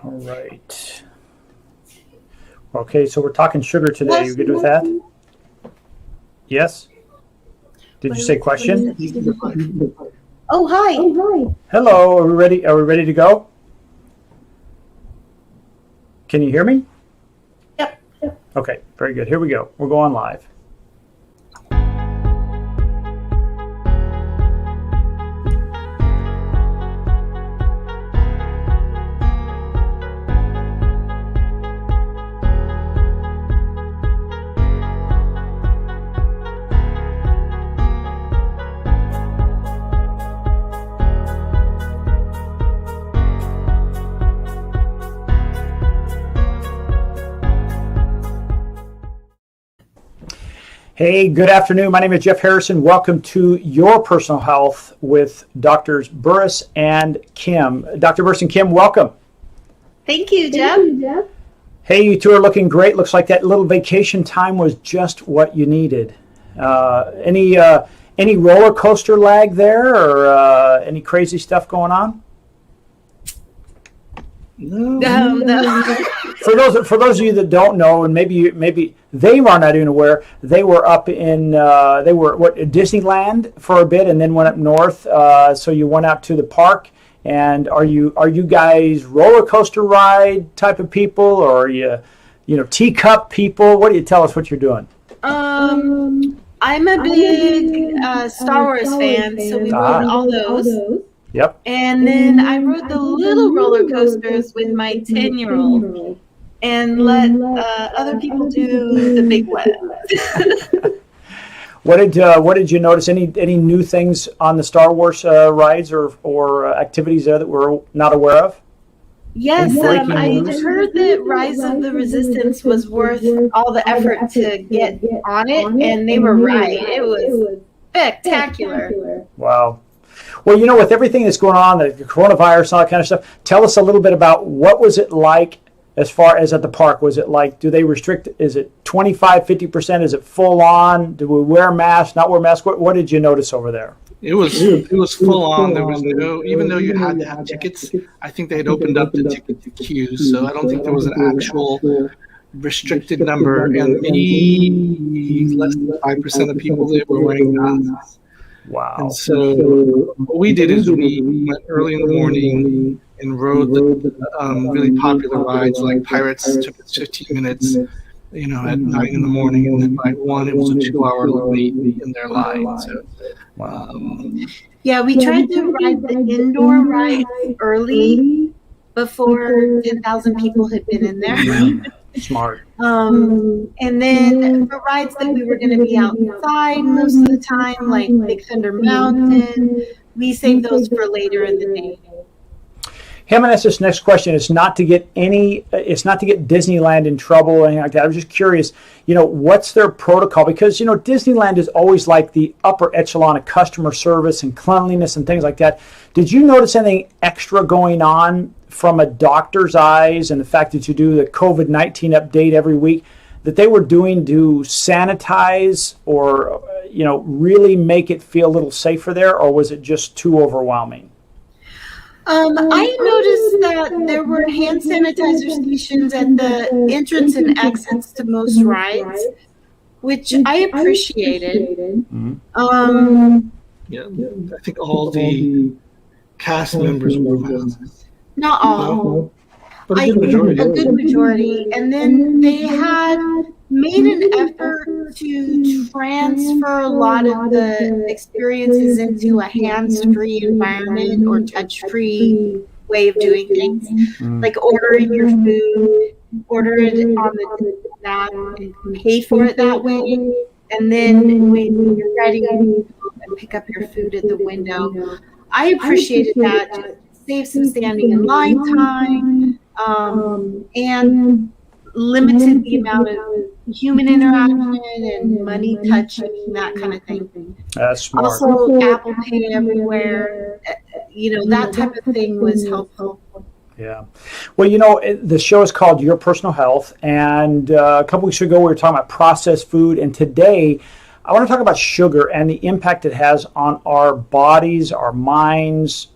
All right. Okay, so we're talking sugar today. You good with that? Yes? Did you say question? Oh, hi. Hello, are we ready? Are we ready to go? Can you hear me? Yep. Okay, very good. Here we go. We're going live. Hey, good afternoon. My name is Jeff Harrison. Welcome to Your Personal Health with Drs. Burris and Kim. Dr. Burris and Kim, welcome. Thank you, Jeff. Hey, you two are looking great. Looks like that little vacation time was just what you needed. Any roller coaster lag there, or any crazy stuff going on? No. For those of you that don't know, and maybe they are not even aware, they were up in Disneyland for a bit, and then went up north. So you went out to the park. And are you guys roller coaster ride type of people, or are you teacup people? What do you tell us what you're doing? I'm a big Star Wars fan, so we rode all those. Yep. And then I rode the little roller coasters with my 10-year-old and let other people do the big ones. What did you notice? Any new things on the Star Wars rides or activities there that we're not aware of? Yes, I heard that Rise of the Resistance was worth all the effort to get on it, and they were right. It was spectacular. Wow. Well, with everything that's going on, the coronavirus and all that kind of stuff, tell us a little bit about what was it like as far as at the park. Was it like, do they restrict, is it 25, 50%? Is it full on? Do we wear masks, not wear masks? What did you notice over there? It was full on. There was no, even though you had to have tickets, I think they had opened up the ticket queues, so I don't think there was an actual restricted number, and maybe less than 5% of people that were wearing masks. Wow. And so what we did is we went early in the morning and rode the really popular rides, like Pirates took us 15 minutes, at 9 in the morning, and then by 1 it was a 2-hour wait in their line. So, yeah, we tried to ride the indoor ride early before 10,000 people had been in there. Smart. And then for rides that we were going to be outside most of the time, like Big Thunder Mountain, we saved those for later in the day. Hey, I'm going to ask this next question. It's not to get Disneyland in trouble or anything like that. I was just curious, what's their protocol? Because, Disneyland is always like the upper echelon of customer service and cleanliness and things like that. Did you notice anything extra going on from a doctor's eyes, and the fact that you do the COVID-19 update every week, that they were doing to sanitize or, really make it feel a little safer there, or was it just too overwhelming? I noticed that there were hand sanitizer stations at the entrance and exits to most rides, which I appreciated. Yeah, I think all the cast members wore masks. Not all. But a good majority. And then they had made an effort to transfer a lot of the experiences into a hands-free environment or touch-free way of doing things. Like ordering your food, order it on the app and pay for it that way. And then when you're ready, you can pick up your food at the window. I appreciated that. Just save some standing in line time, and limited the amount of human interaction and money touching, that kind of thing. That's smart. Also, Apple Pay everywhere, that type of thing was helpful. Yeah. Well, the show is called Your Personal Health, and a couple weeks ago we were talking about processed food, and today I want to talk about sugar and the impact it has on our bodies, our minds,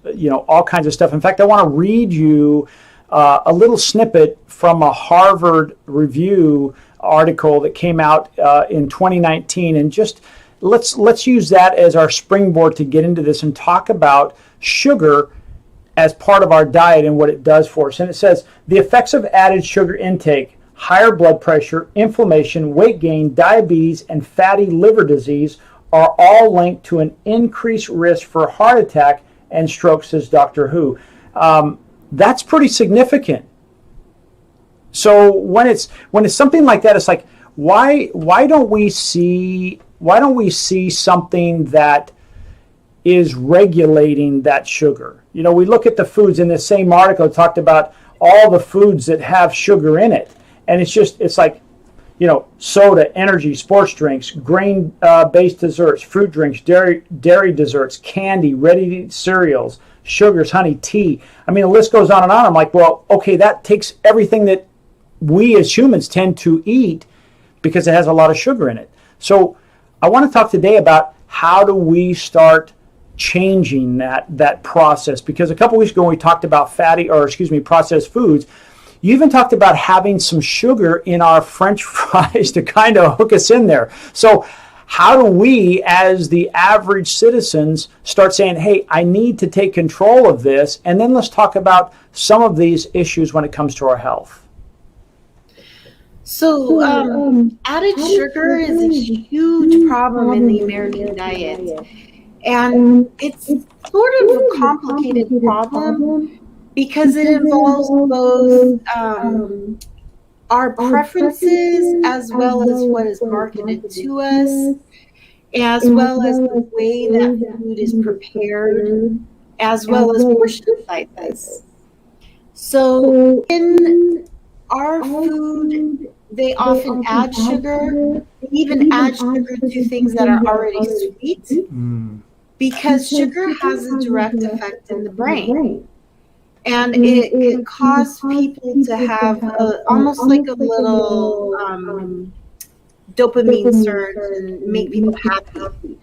all kinds of stuff. In fact, I want to read you a little snippet from a Harvard Review article that came out in 2019, and just let's use that as our springboard to get into this and talk about sugar as part of our diet and what it does for us. And it says the effects of added sugar intake: higher blood pressure, inflammation, weight gain, diabetes, and fatty liver disease are all linked to an increased risk for heart attack and stroke, says Dr. Who. That's pretty significant. So when it's something like that, it's like, why don't we see something that is regulating that sugar? You know, we look at the foods in the same article. It talked about all the foods that have sugar in it, and it's like, you know, soda, energy, sports drinks, grain-based desserts, fruit drinks, dairy desserts, candy, ready-to-eat cereals, sugars, honey, tea. I mean, the list goes on and on. I'm like, well, okay, that takes everything that we as humans tend to eat because it has a lot of sugar in it. So I want to talk today about how do we start changing that process, because a couple weeks ago we talked about processed foods. You even talked about having some sugar in our French fries to kind of hook us in there. So how do we, as the average citizens, start saying, hey, I need to take control of this? And then let's talk about some of these issues when it comes to our health. So added sugar is a huge problem in the American diet. And it's sort of a complicated problem because it involves both our preferences as well as what is marketed to us, as well as the way that food is prepared, as well as portion sizes. So in our food, they often add sugar. They even add sugar to things that are already sweet, because sugar has a direct effect in the brain. And it can cause people to have almost like a little dopamine surge and make people happy.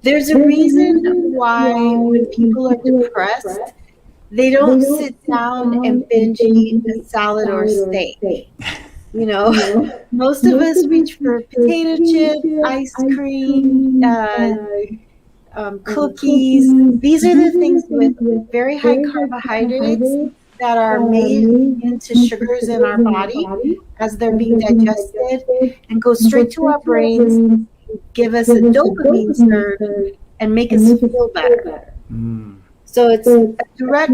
There's a reason why when people are depressed, they don't sit down and binge eat a salad or a steak. You know, most of us reach for potato chips, ice cream, cookies. These are the things with very high carbohydrates that are made into sugars in our body as they're being digested and go straight to our brains, give us a dopamine surge, and make us feel better. So it's a direct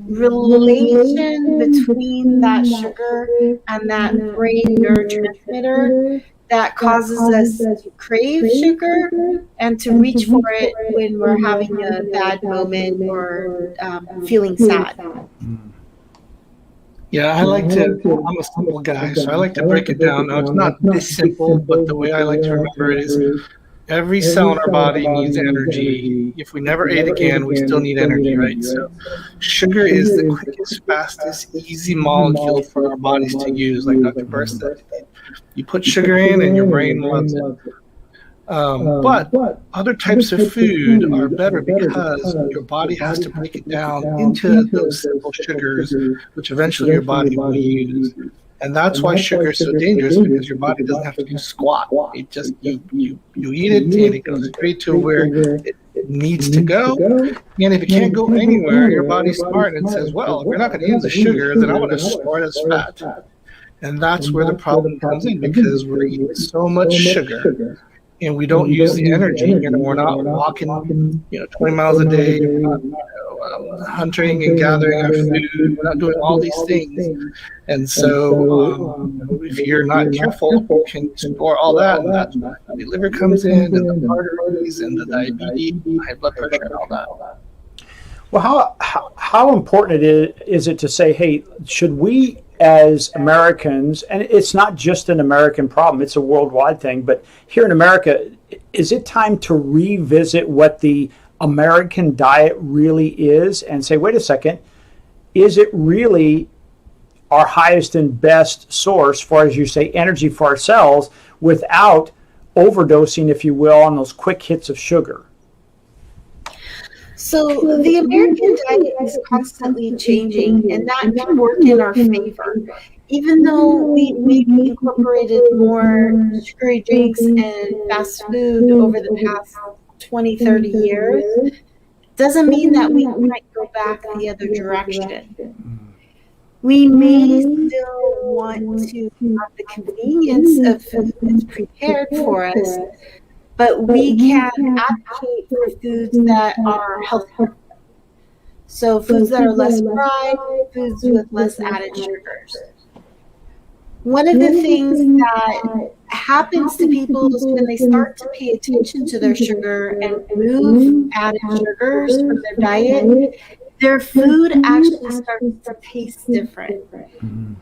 relation between that sugar and that brain neurotransmitter that causes us to crave sugar and to reach for it when we're having a bad moment or feeling sad. Yeah, I'm a simple guy, so I like to break it down. Now, it's not this simple, but the way I like to remember it is every cell in our body needs energy. If we never ate again, we still need energy, right? So sugar is the quickest, fastest, easy molecule for our bodies to use, like Dr. Burr said. You put sugar in and your brain loves it. But other types of food are better because your body has to break it down into those simple sugars, which eventually your body will use. And that's why sugar is so dangerous, because your body doesn't have to do squat. It just, you eat it and it goes straight to where it needs to go. And if it can't go anywhere, your body's smart and says, well, if you're not going to use the sugar, then I'm going to store it as fat. And that's where the problem comes in, because we're eating so much sugar and we don't use the energy. You know, we're not walking, 20 miles a day. We're not, hunting and gathering our food. We're not doing all these things. And so if you're not careful, you can store all that. And that's where the liver comes in, and the arteries, and the diabetes, high blood pressure, and all that. Well, how important is it to say, hey, should we as Americans, and it's not just an American problem, it's a worldwide thing, but here in America, is it time to revisit what the American diet really is and say, wait a second, is it really our highest and best source for, as you say, energy for our cells without overdosing, if you will, on those quick hits of sugar? So the American diet is constantly changing, and that can work in our favor. Even though we maybe incorporated more sugary drinks and fast food over the past 20, 30 years, doesn't mean that we might go back the other direction. We may still want to have the convenience of food that's prepared for us, but we can advocate for foods that are healthier. So foods that are less fried, foods with less added sugars. One of the things that happens to people is when they start to pay attention to their sugar and remove added sugars from their diet, their food actually starts to taste different.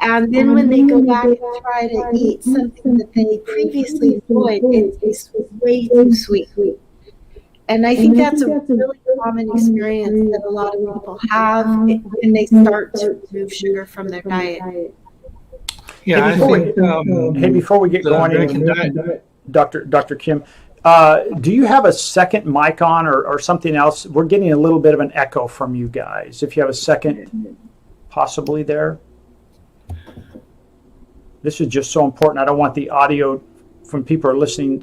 And then when they go back and try to eat something that they previously enjoyed, it tastes way too sweet. And I think that's a really common experience that a lot of people have when they start to remove sugar from their diet. Yeah, Before we get going, Dr. Kim, do you have a second mic on or something else? We're getting a little bit of an echo from you guys. If you have a second, possibly there. This is just so important. I don't want the audio from people who are listening.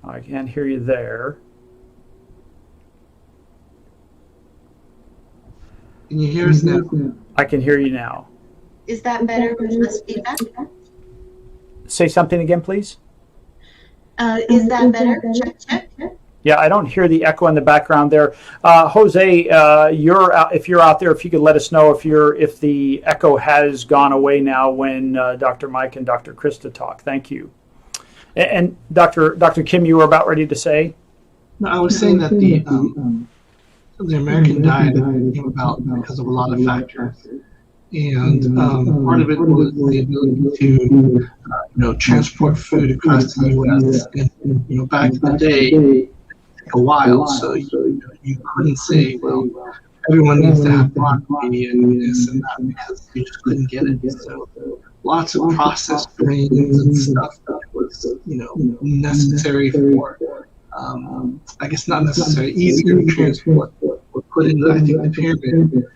I can't hear you there. Can you hear us now? I can hear you now. Is that better with less feedback? Say something again, please. Is that better? Check. Yeah, I don't hear the echo in the background there. Jose, if you're out there, if you could let us know if the echo has gone away now when Dr. Mike and Dr. Krista talk. Thank you. And Dr. Kim, you were about ready to say? No, I was saying that the American diet came about because of a lot of factors, and part of it was the ability to transport food across the U.S. And back in the day, it took a while, so you couldn't say, well, everyone needs to have broccoli and this and that because you just couldn't get it. So lots of processed grains and stuff that was necessary for. I guess not necessarily easier to transport were put in, I think, the pyramid.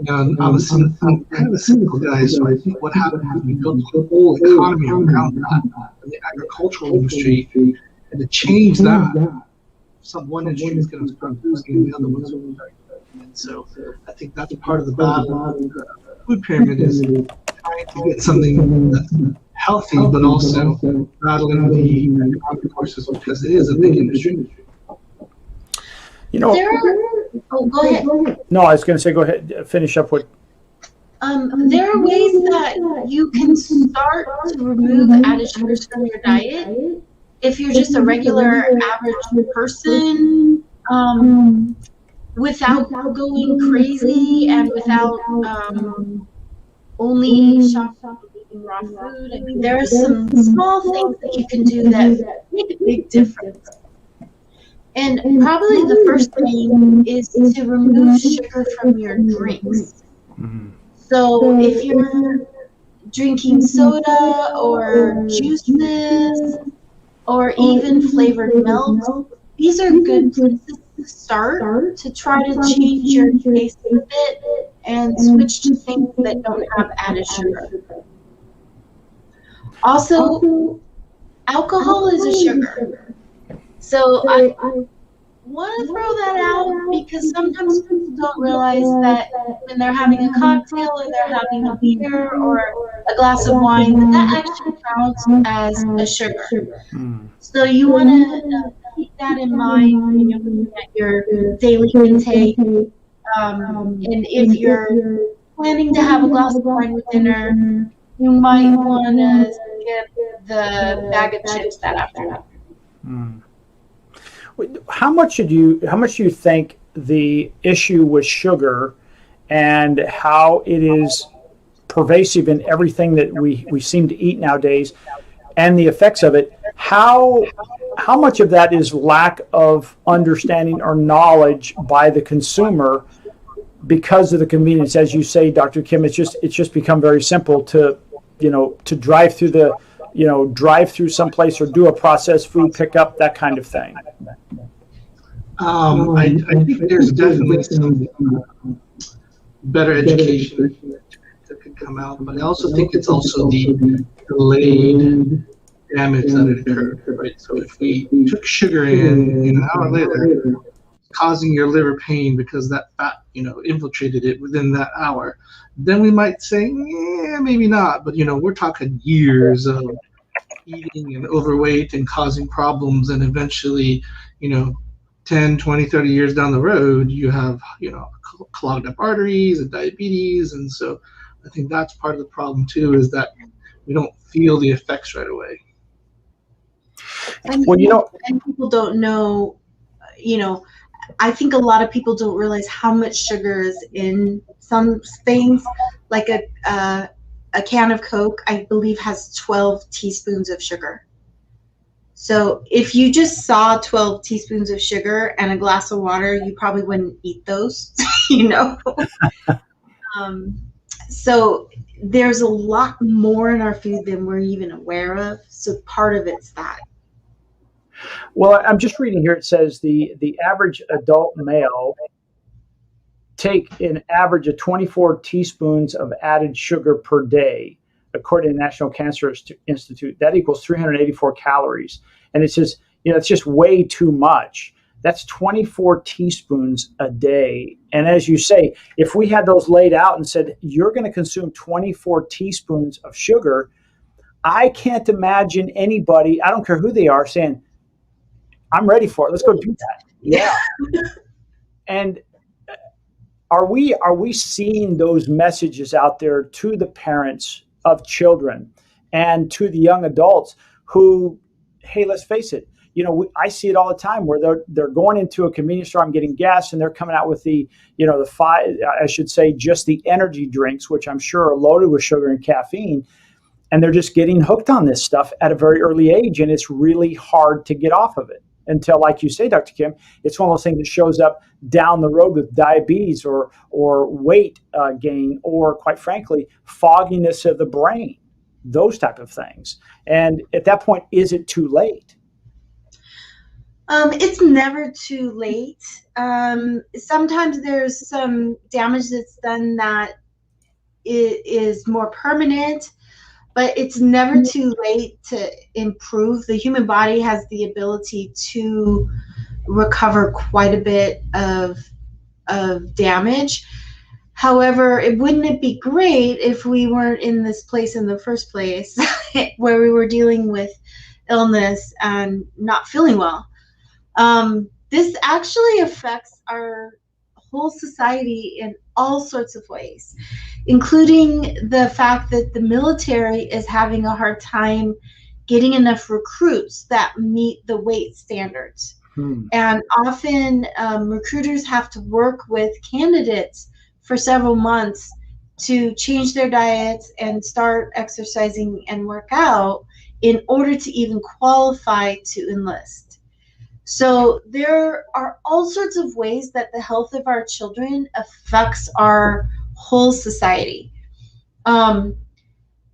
And I'm kind of a cynical guy, so I think what happened was we built the whole economy around that, and the agricultural industry, and to change that, one industry is going to start losing, and the other ones will start. And so I think that's part of the battle. The food pyramid is trying to get something that's healthy, but also battling the economic forces because it is a big industry. Go ahead. No, I was going to say, go ahead, finish up with. There are ways that you can start to remove added sugars from your diet if you're just a regular average person, without going crazy and without only shopping raw food. I mean, there are some small things that you can do that make a big difference. And probably the first thing is to remove sugar from your drinks. So if you're drinking soda or juices or even flavored milk, these are good places to start to try to change your taste a bit and switch to things that don't have added sugar. Also, alcohol is a sugar. So I want to throw that out because sometimes people don't realize that when they're having a cocktail or they're having a beer or a glass of wine, that actually counts as a sugar. So you want to keep that in mind when you're looking at your daily intake. And if you're planning to have a glass of wine with dinner, you might want to skip the bag of chips that afternoon. How much do you think the issue with sugar and how it is pervasive in everything that we seem to eat nowadays and the effects of it, how much of that is lack of understanding or knowledge by the consumer because of the convenience? As you say, Dr. Kim, it's just become very simple to drive through someplace or do a processed food pickup, that kind of thing. I think there's definitely some better education that could come out, but I also think it's also the delayed damage that it occurred, right? So if we took sugar in an hour later, causing your liver pain because that fat, infiltrated it within that hour, then we might say, yeah, maybe not. But, we're talking years of eating and overweight and causing problems, and eventually, 10, 20, 30 years down the road, you have, clogged up arteries and diabetes. And so I think that's part of the problem too, is that we don't feel the effects right away. And, and people don't know, I think a lot of people don't realize how much sugar is in some things. Like a can of Coke, I believe, has 12 teaspoons of sugar. So if you just saw 12 teaspoons of sugar and a glass of water, you probably wouldn't eat those, So there's a lot more in our food than we're even aware of. So part of it's that. Well, I'm just reading here. It says the average adult male take an average of 24 teaspoons of added sugar per day, according to the National Cancer Institute. That equals 384 calories. And it says, it's just way too much. That's 24 teaspoons a day. And as you say, if we had those laid out and said, you're going to consume 24 teaspoons of sugar, I can't imagine anybody, I don't care who they are, saying, I'm ready for it. Let's go do that. Yeah. And are we seeing those messages out there to the parents of children and to the young adults who, hey, let's face it, I see it all the time where they're going into a convenience store, I'm getting gas, and they're coming out with the just the energy drinks, which I'm sure are loaded with sugar and caffeine. And they're just getting hooked on this stuff at a very early age. And it's really hard to get off of it until, like you say, Dr. Kim, it's one of those things that shows up down the road with diabetes or weight gain, or quite frankly, fogginess of the brain, those type of things. And at that point, is it too late? It's never too late. Sometimes there's some damage that's done that is more permanent, but it's never too late to improve. The human body has the ability to recover quite a bit of damage. However, wouldn't it be great if we weren't in this place in the first place where we were dealing with illness and not feeling well? This actually affects our whole society in all sorts of ways, including the fact that the military is having a hard time getting enough recruits that meet the weight standards. And often recruiters have to work with candidates for several months to change their diets and start exercising and work out in order to even qualify to enlist. So there are all sorts of ways that the health of our children affects our whole society.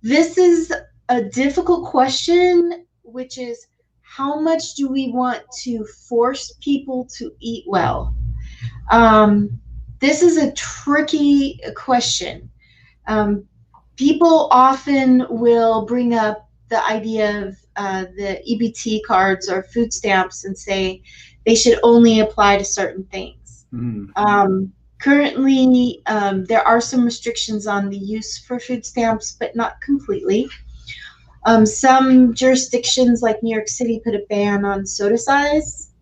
This is a difficult question, which is, how much do we want to force people to eat well? This is a tricky question. People often will bring up the idea of the EBT cards or food stamps and say they should only apply to certain things. Currently, there are some restrictions on the use for food stamps, but not completely. Some jurisdictions like New York City put a ban on soda size.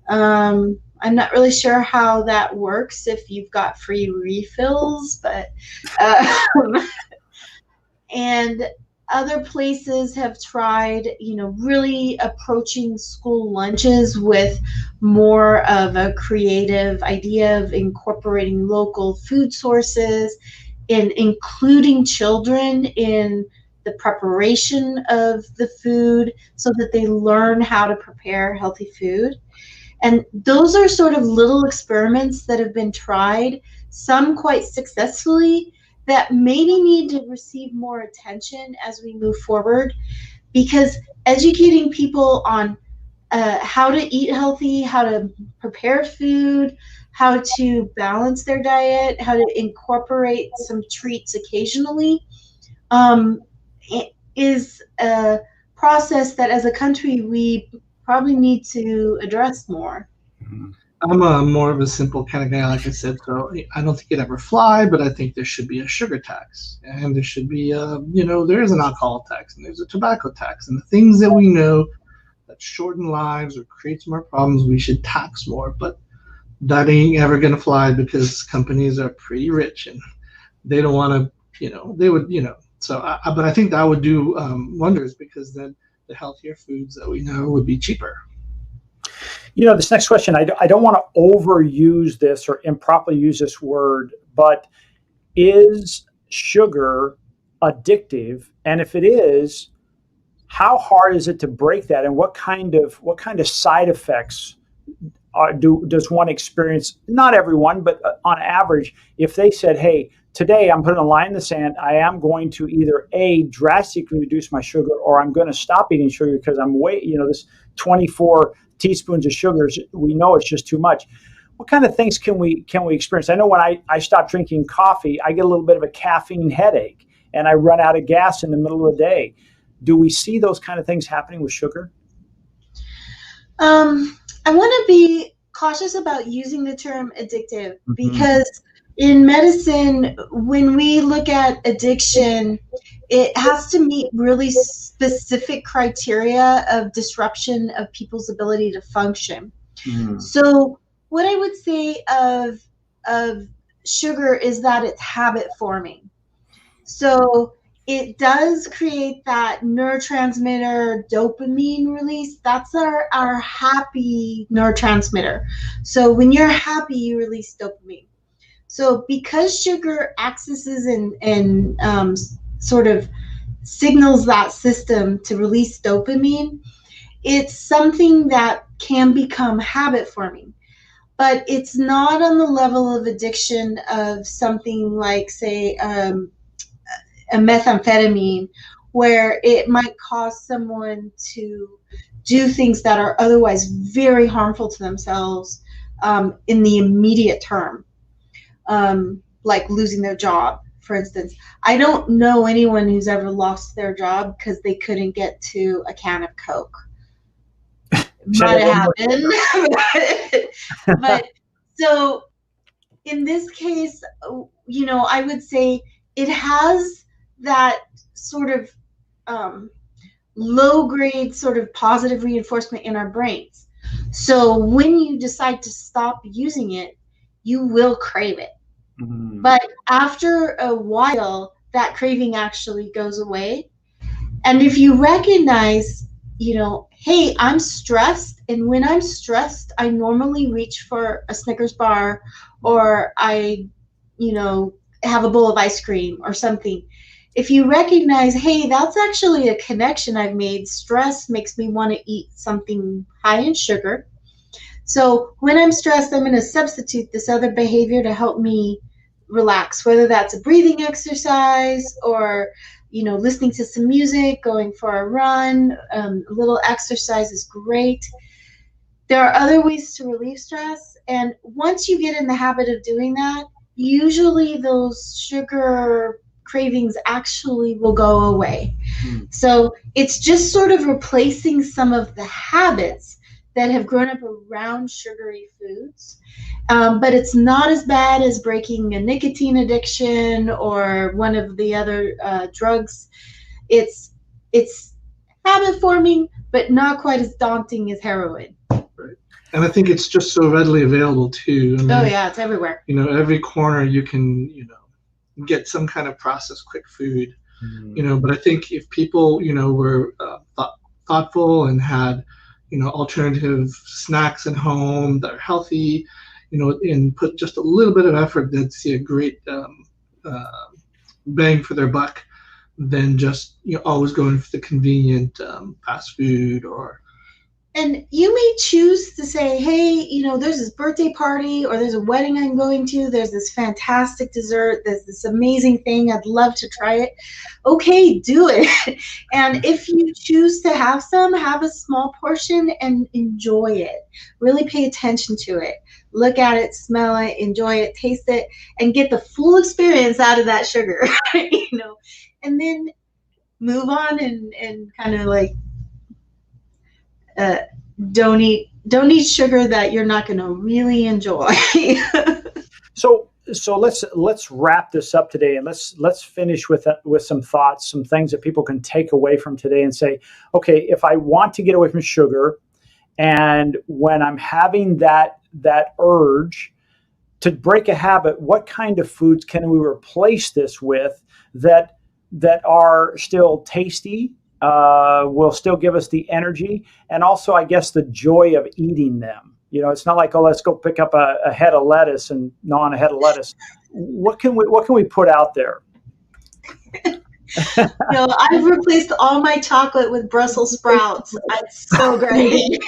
I'm not really sure how that works if you've got free refills, but and other places have tried, really approaching school lunches with more of a creative idea of incorporating local food sources and including children in the preparation of the food so that they learn how to prepare healthy food. And those are sort of little experiments that have been tried, some quite successfully, that maybe need to receive more attention as we move forward, because educating people on how to eat healthy, how to prepare food, how to balance their diet, how to incorporate some treats occasionally, it is a process that as a country we probably need to address more. I'm a more of a simple kind of guy, like I said. So I don't think it ever fly, but I think there should be a sugar tax, and there should be there is an alcohol tax, and there's a tobacco tax, and the things that we know that shorten lives or creates more problems, we should tax more. But that ain't ever gonna fly because companies are pretty rich and they don't want to, they would, So, but I think that would do wonders, because then the healthier foods that we know would be cheaper. This next question, I don't want to overuse this or improperly use this word, but is sugar addictive? And if it is, how hard is it to break that? And what kind of side effects does one experience? Not everyone, but on average, if they said, hey, today I'm putting a line in the sand, I am going to either drastically reduce my sugar, or I'm going to stop eating sugar because I'm this 24 teaspoons of sugars, we know it's just too much. What kind of things can we experience? I know when I stop drinking coffee, I get a little bit of a caffeine headache and I run out of gas in the middle of the day. Do we see those kind of things happening with sugar? I want to be cautious about using the term addictive, because in medicine, when we look at addiction, it has to meet really specific criteria of disruption of people's ability to function. So what I would say of sugar is that it's habit forming. So it does create that neurotransmitter dopamine release. That's our happy neurotransmitter. So when you're happy, you release dopamine. So because sugar accesses and sort of signals that system to release dopamine, it's something that can become habit forming. But it's not on the level of addiction of something like, say, a methamphetamine, where it might cause someone to do things that are otherwise very harmful to themselves in the immediate term, like losing their job, for instance. I don't know anyone who's ever lost their job because they couldn't get to a can of Coke. Might have happened. But so in this case, I would say it has that sort of low grade sort of positive reinforcement in our brains. So when you decide to stop using it, you will crave it. But after a while, that craving actually goes away. And if you recognize, hey, I'm stressed, and when I'm stressed, I normally reach for a Snickers bar, or I, have a bowl of ice cream or something. If you recognize, hey, that's actually a connection I've made. Stress makes me want to eat something high in sugar. So when I'm stressed, I'm going to substitute this other behavior to help me relax, whether that's a breathing exercise or, listening to some music, going for a run. A little exercise is great. There are other ways to relieve stress. And once you get in the habit of doing that, usually those sugar cravings actually will go away. So it's just sort of replacing some of the habits that have grown up around sugary foods. But it's not as bad as breaking a nicotine addiction or one of the other drugs. It's habit forming, but not quite as daunting as heroin. Right. And I think it's just so readily available too. It's everywhere. Every corner you can, get some kind of processed quick food. But I think if people, were thoughtful and had, alternative snacks at home that are healthy, and put just a little bit of effort, they'd see a great bang for their buck than just always going for the convenient fast food or And you may choose to say, hey, there's this birthday party or there's a wedding I'm going to. There's this fantastic dessert. There's this amazing thing. I'd love to try it. Okay, do it. And if you choose to have some, have a small portion and enjoy it. Really pay attention to it. Look at it, smell it, enjoy it, taste it, and get the full experience out of that sugar, and then move on and kind of like, don't eat sugar that you're not going to really enjoy. So let's wrap this up today, and let's finish with some thoughts, some things that people can take away from today and say, okay, if I want to get away from sugar, and when I'm having that urge to break a habit, what kind of foods can we replace this with that are still tasty, will still give us the energy, and also, I guess, the joy of eating them? It's not like, oh, let's go pick up a head of lettuce and gnaw on a head of lettuce. What can we put out there? I've replaced all my chocolate with Brussels sprouts. It's so great.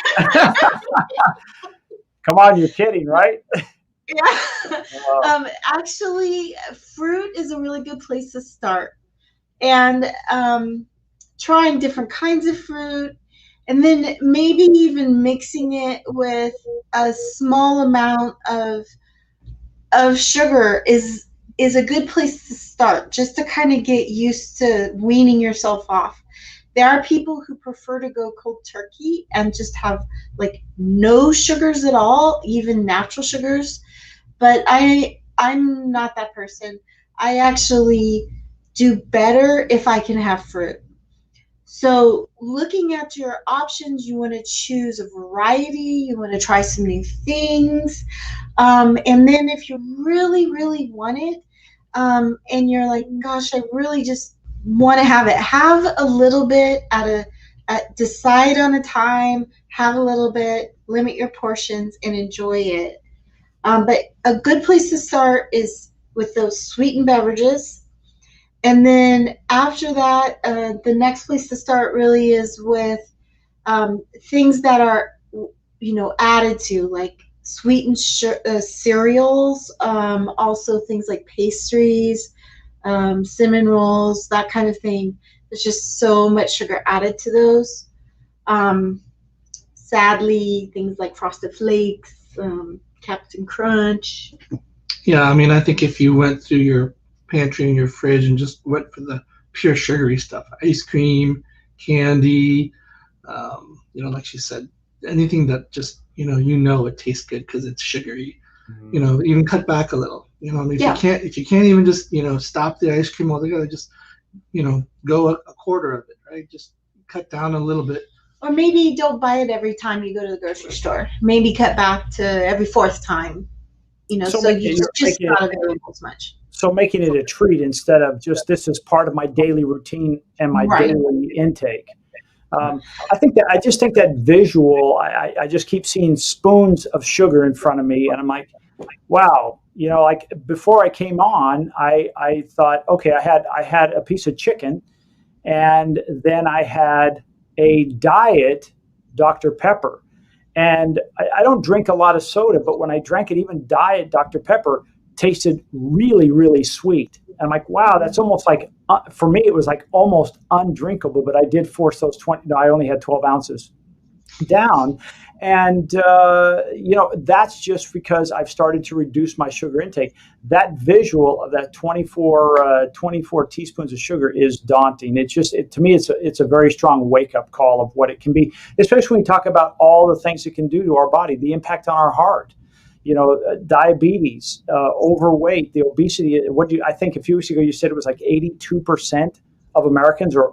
Come on, you're kidding, right? Yeah. Actually, fruit is a really good place to start. And trying different kinds of fruit, and then maybe even mixing it with a small amount of sugar is a good place to start, just to kind of get used to weaning yourself off. There are people who prefer to go cold turkey and just have like no sugars at all, even natural sugars. But I'm not that person. I actually do better if I can have fruit. So looking at your options, you want to choose a variety, you want to try some new things. And then if you really, really want it, and you're like, gosh, I really just want to have a little bit decide on a time, have a little bit, limit your portions and enjoy it. But a good place to start is with those sweetened beverages. And then after that, the next place to start really is with things that are, added to, like sweetened cereals, also things like pastries, cinnamon rolls, that kind of thing. There's just so much sugar added to those. Sadly, things like Frosted Flakes, Captain Crunch. Yeah, I mean, I think if you went through your pantry and your fridge and just went for the pure sugary stuff, ice cream, candy, like she said, anything that just, it tastes good because it's sugary, even cut back a little, I mean, if you can't even just, stop the ice cream altogether, just, go a quarter of it, right? Just cut down a little bit. Or maybe don't buy it every time you go to the grocery store. Maybe cut back to every fourth time, so you just gotta go as much. So making it a treat instead of just, this is part of my daily routine and my daily intake. I just think that visual, I just keep seeing spoons of sugar in front of me, and I'm like, wow, like before I came on, I thought, okay, I had a piece of chicken, and then I had a diet Dr. Pepper. And I don't drink a lot of soda, but when I drank it, even diet Dr. Pepper tasted really, really sweet. And I'm like, wow, that's almost like, for me, it was like almost undrinkable, but I did force those I only had 12 ounces down. And, that's just because I've started to reduce my sugar intake. That visual of that 24 teaspoons of sugar is daunting. To me, it's a very strong wake up call of what it can be, especially when we talk about all the things it can do to our body, the impact on our heart. Diabetes, overweight, the obesity. I think a few weeks ago you said it was like 82% of Americans are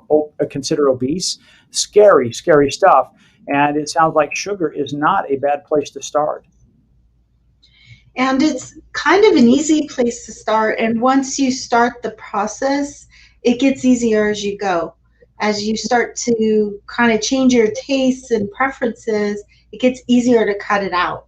considered obese. Scary, scary stuff. And it sounds like sugar is not a bad place to start. And it's kind of an easy place to start. And once you start the process, it gets easier as you go. As you start to kind of change your tastes and preferences, it gets easier to cut it out.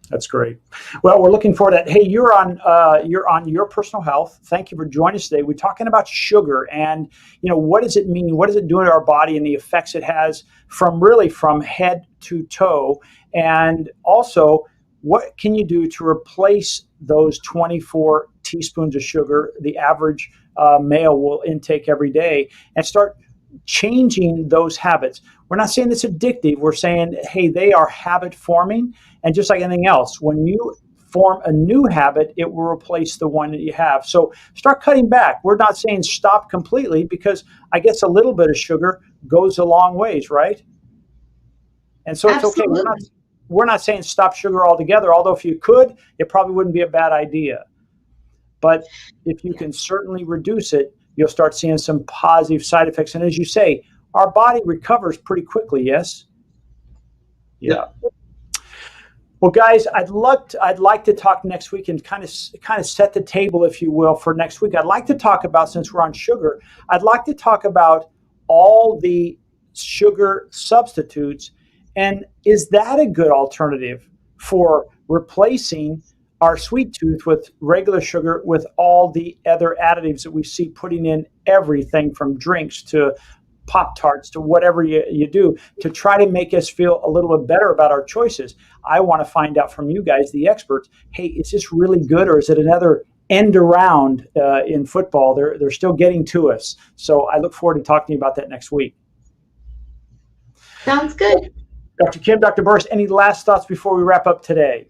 That's great. Well, we're looking forward to that. Hey, you're on your personal health. Thank you for joining us today. We're talking about sugar and what does it mean? What does it do to our body and the effects it has from head to toe, and also what can you do to replace those 24 teaspoons of sugar the average male will intake every day, and start changing those habits. We're not saying it's addictive. We're saying, hey, they are habit forming. And just like anything else, when you form a new habit, it will replace the one that you have. So start cutting back. We're not saying stop completely, because I guess a little bit of sugar goes a long ways, right? And so it's okay. We're not saying stop sugar altogether, although if you could, it probably wouldn't be a bad idea. But if you can certainly reduce it, you'll start seeing some positive side effects. And as you say, our body recovers pretty quickly, yes? Yeah. Well, guys, I'd like to talk next week and kind of set the table, if you will, for next week. I'd like to talk about, since we're on sugar, I'd like to talk about all the sugar substitutes, and is that a good alternative for replacing our sweet tooth with regular sugar with all the other additives that we see putting in everything from drinks to Pop-Tarts to whatever you do to try to make us feel a little bit better about our choices. I want to find out from you guys, the experts, hey, is this really good, or is it another end around in football? They're still getting to us. So I look forward to talking to you about that next week. Sounds good. Dr. Kim, Dr. Burris, any last thoughts before we wrap up today?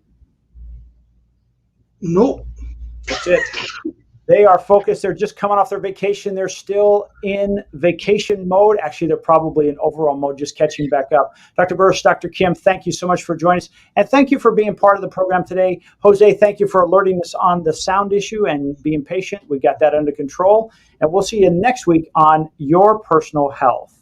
Nope. That's it. They are focused. They're just coming off their vacation. They're still in vacation mode. Actually, they're probably in overall mode, just catching back up. Dr. Burris, Dr. Kim, thank you so much for joining us. And thank you for being part of the program today. Jose, thank you for alerting us on the sound issue and being patient. We got that under control. And we'll see you next week on Your Personal Health.